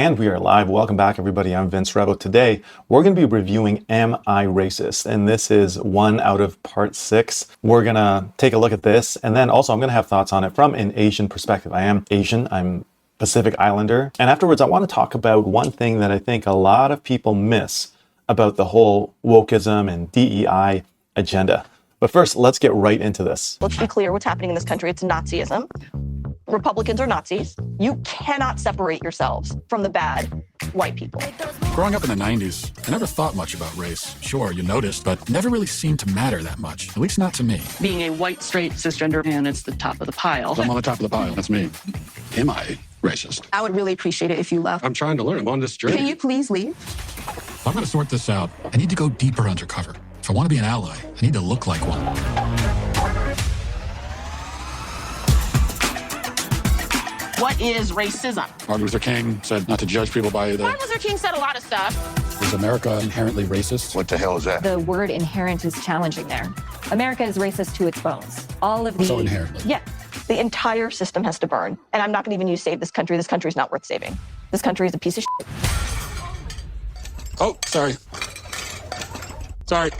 And we are live. Welcome back, everybody. I'm Vince Revo. Today, we're going to be reviewing Am I Racist? And this is one out of part 6. We're going to take a look at this. And then also, I'm going to have thoughts on it from an Asian perspective. I am Asian. I'm Pacific Islander. And afterwards, I want to talk about one thing that I think a lot of people miss about the whole wokeism and DEI agenda. But first, let's get right into this. Let's be clear what's happening in this country. It's Nazism. Republicans are Nazis. You cannot separate yourselves from the bad white people. Growing up in the 90s, I never thought much about race. Sure, you noticed, but never really seemed to matter that much. At least not to me. Being a white, straight, cisgender man, it's the top of the pile. I'm on the top of the pile. That's me. Am I racist? I would really appreciate it if you left. I'm trying to learn. I'm on this journey. Can you please leave? If I'm going to sort this out, I need to go deeper undercover. If I want to be an ally, I need to look like one. What is racism? Martin Luther King said not to judge people by the... Martin Luther King said a lot of stuff. Is America inherently racist? What the hell is that? The word inherent is challenging there. America is racist to its bones. All of the... So inherently. Yeah. The entire system has to burn. And I'm not going to even use save this country. This country is not worth saving. This country is a piece of shit. Oh, sorry. Sorry.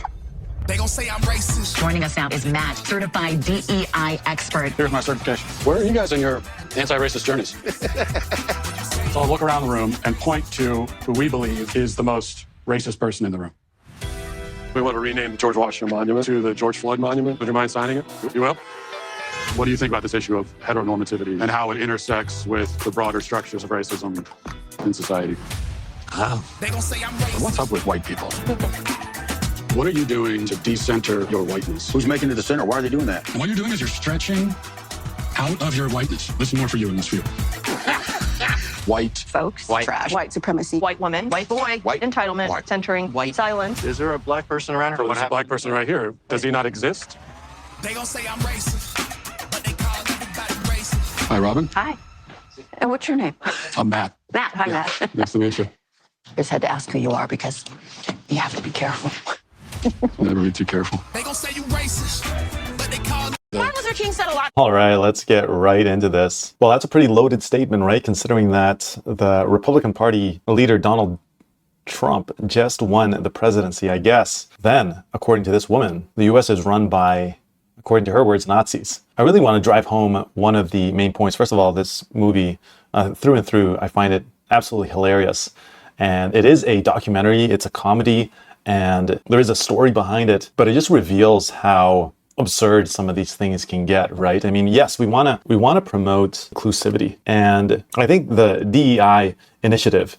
They gon' say I'm racist. Joining us now is Matt, certified DEI expert. Here's my certification. Where are you guys in your anti-racist journeys? So I'll look around the room and point to who we believe is the most racist person in the room. We want to rename the George Washington Monument to the George Floyd Monument. Would you mind signing it? You will? What do you think about this issue of heteronormativity and how it intersects with the broader structures of racism in society? They gon' say I'm racist. What's up with white people? What are you doing to decenter your whiteness? Who's making it the center? Why are they doing that? And what you're doing is you're stretching out of your whiteness. Listen more for you in this field. White. Folks, White. trash, white supremacy, white woman, white boy, White. entitlement, White. centering, white silence. Is there a black person around here? There's a black person right here. Does he not exist? They gon' say I'm racist, but they call everybody racist. Hi, Robin. Hi. And what's your name? I'm Matt. Matt. Hi, Matt. Nice to meet you. Just had to ask who you are because you have to be careful. Never be too careful. They gon' say you racist, but they call Martin Luther King said a lot. All right, let's get right into this. Well, that's a pretty loaded statement, right? Considering that the Republican Party leader, Donald Trump, just won the presidency, I guess. Then, according to this woman, the U.S. is run by, according to her words, Nazis. I really want to drive home one of the main points. First of all, this movie, through and through, I find it absolutely hilarious. And it is a documentary, it's a comedy, and there is a story behind it, but it just reveals how absurd some of these things can get, right? I mean, yes, we want to promote inclusivity, and I think the DEI initiative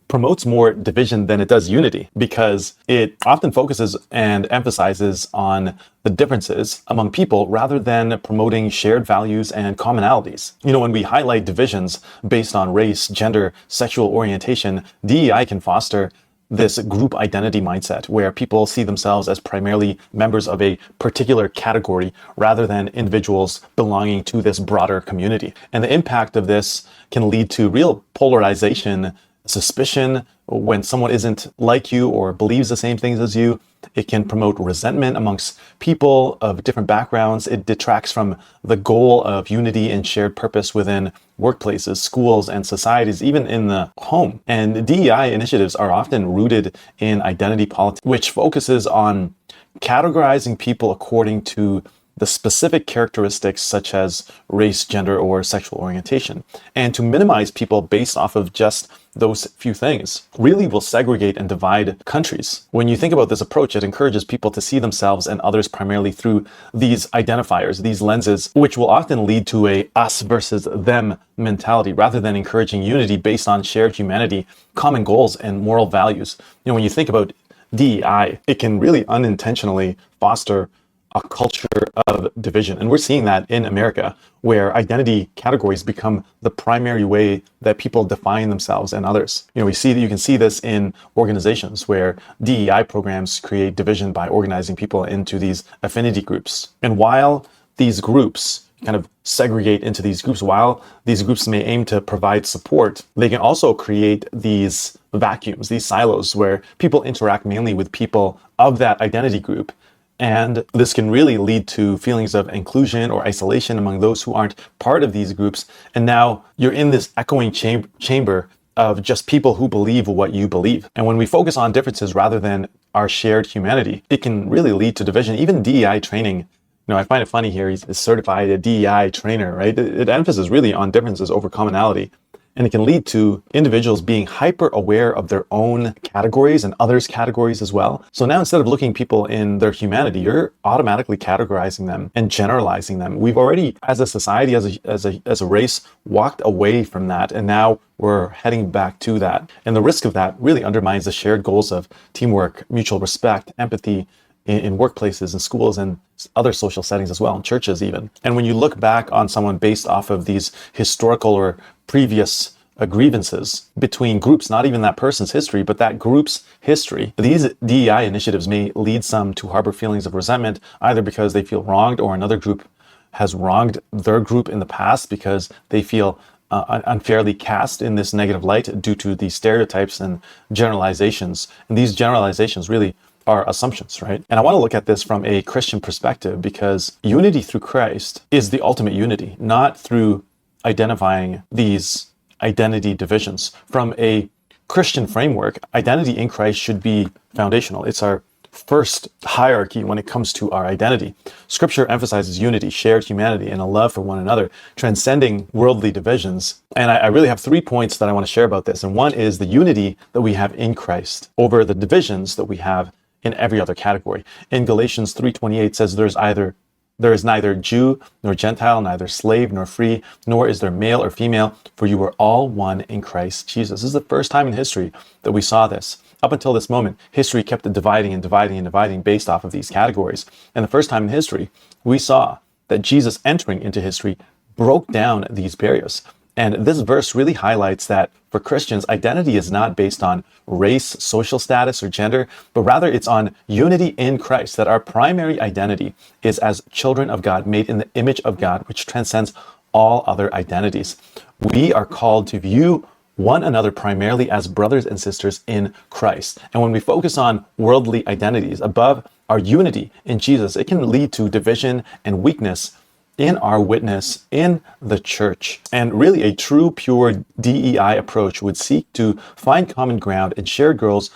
promotes more division than it does unity, because it often focuses and emphasizes on the differences among people rather than promoting shared values and commonalities. You know, when we highlight divisions based on race, gender, sexual orientation, DEI can foster this group identity mindset where people see themselves as primarily members of a particular category rather than individuals belonging to this broader community. And the impact of this can lead to real polarization, suspicion when someone isn't like you or believes the same things as you. It can promote resentment amongst people of different backgrounds. It detracts from the goal of unity and shared purpose within workplaces, schools, and societies, even in the home. And DEI initiatives are often rooted in identity politics, which focuses on categorizing people according to the specific characteristics such as race, gender, or sexual orientation, and to minimize people based off of just those few things really will segregate and divide countries. When you think about this approach, it encourages people to see themselves and others primarily through these identifiers, these lenses, which will often lead to a us versus them mentality rather than encouraging unity based on shared humanity, common goals, and moral values. You know, when you think about DEI, it can really unintentionally foster a culture of division. And we're seeing that in America, where identity categories become the primary way that people define themselves and others. You know, you can see this in organizations where DEI programs create division by organizing people into these affinity groups. And while these groups kind of segregate into these groups, while these groups may aim to provide support, they can also create these vacuums, these silos where people interact mainly with people of that identity group. And this can really lead to feelings of inclusion or isolation among those who aren't part of these groups. And now you're in this echoing chamber of just people who believe what you believe. And when we focus on differences rather than our shared humanity, it can really lead to division. Even DEI training, I find it funny here, he's certified a DEI trainer, right? It emphasizes really on differences over commonality. And it can lead to individuals being hyper aware of their own categories and others' categories as well. So now instead of looking people in their humanity, you're automatically categorizing them and generalizing them. We've already, as a society, as a race, walked away from that. And now we're heading back to that. And the risk of that really undermines the shared goals of teamwork, mutual respect, empathy, in workplaces and schools and other social settings as well, in churches even. And when you look back on someone based off of these historical or previous grievances between groups, not even that person's history, but that group's history, these DEI initiatives may lead some to harbor feelings of resentment, either because they feel wronged or another group has wronged their group in the past because they feel unfairly cast in this negative light due to these stereotypes and generalizations. And these generalizations really are assumptions, right? And I want to look at this from a Christian perspective because unity through Christ is the ultimate unity, not through identifying these identity divisions. From a Christian framework, identity in Christ should be foundational. It's our first hierarchy when it comes to our identity. Scripture emphasizes unity, shared humanity, and a love for one another, transcending worldly divisions. And I really have 3 points that I want to share about this. And one is the unity that we have in Christ over the divisions that we have in every other category. In Galatians 3:28 says there is neither Jew nor Gentile, neither slave nor free, nor is there male or female, for you are all one in Christ Jesus. This is the first time in history that we saw this. Up until this moment, history kept dividing and dividing and dividing based off of these categories. And the first time in history, we saw that Jesus entering into history broke down these barriers. And this verse really highlights that for Christians, identity is not based on race, social status, or gender, but rather it's on unity in Christ, that our primary identity is as children of God, made in the image of God, which transcends all other identities. We are called to view one another primarily as brothers and sisters in Christ. And when we focus on worldly identities above our unity in Jesus, it can lead to division and weakness in our witness in the church. And really a true, pure DEI approach would seek to find common ground and share goals,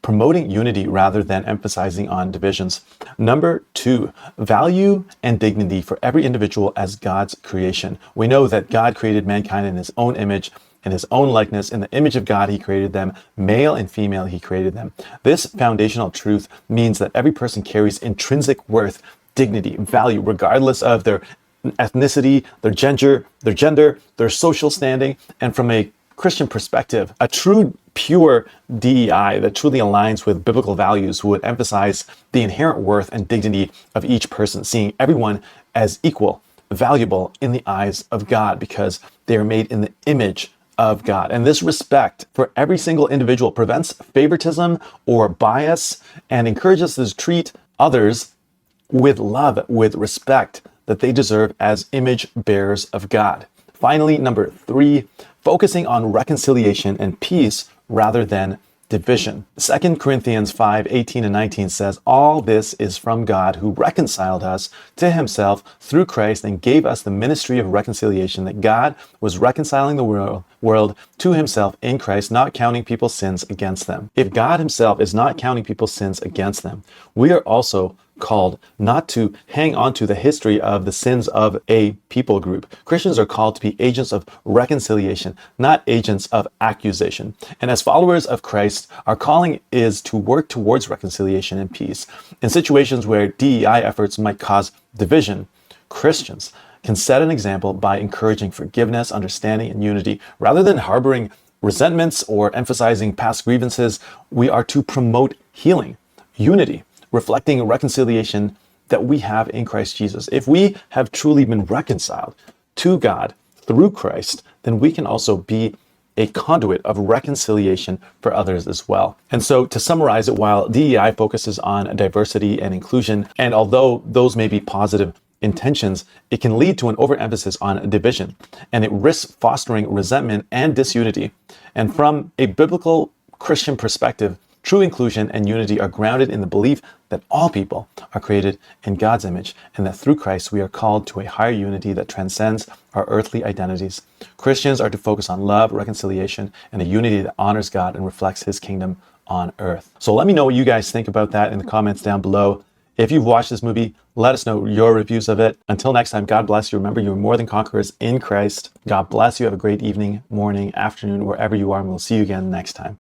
promoting unity rather than emphasizing on divisions. Number 2, value and dignity for every individual as God's creation. We know that God created mankind in his own image, in his own likeness. In the image of God, he created them. Male and female, he created them. This foundational truth means that every person carries intrinsic worth, dignity, value, regardless of their ethnicity, their gender, their social standing. And from a Christian perspective, a true, pure DEI that truly aligns with biblical values would emphasize the inherent worth and dignity of each person, seeing everyone as equal, valuable in the eyes of God because they are made in the image of God. And this respect for every single individual prevents favoritism or bias and encourages us to treat others with love, with respect that they deserve as image bearers of God. Finally, number 3, focusing on reconciliation and peace rather than division. 2 Corinthians 5:18 and 19 says, all this is from God who reconciled us to himself through Christ and gave us the ministry of reconciliation, that God was reconciling the world to himself in Christ, not counting people's sins against them. If God himself is not counting people's sins against them, we are also called not to hang on to the history of the sins of a people group. Christians are called to be agents of reconciliation, not agents of accusation. And as followers of Christ, our calling is to work towards reconciliation and peace. In situations where DEI efforts might cause division, Christians can set an example by encouraging forgiveness, understanding, and unity. Rather than harboring resentments or emphasizing past grievances, we are to promote healing, unity, reflecting reconciliation that we have in Christ Jesus. If we have truly been reconciled to God through Christ, then we can also be a conduit of reconciliation for others as well. And so to summarize it, while DEI focuses on diversity and inclusion, and although those may be positive intentions, it can lead to an overemphasis on division, and it risks fostering resentment and disunity. And from a biblical Christian perspective, true inclusion and unity are grounded in the belief that all people are created in God's image, and that through Christ we are called to a higher unity that transcends our earthly identities. Christians are to focus on love, reconciliation, and a unity that honors God and reflects his kingdom on earth. So let me know what you guys think about that in the comments down below. If you've watched this movie, let us know your reviews of it. Until next time, God bless you. Remember, you are more than conquerors in Christ. God bless you. Have a great evening, morning, afternoon, wherever you are, and we'll see you again next time.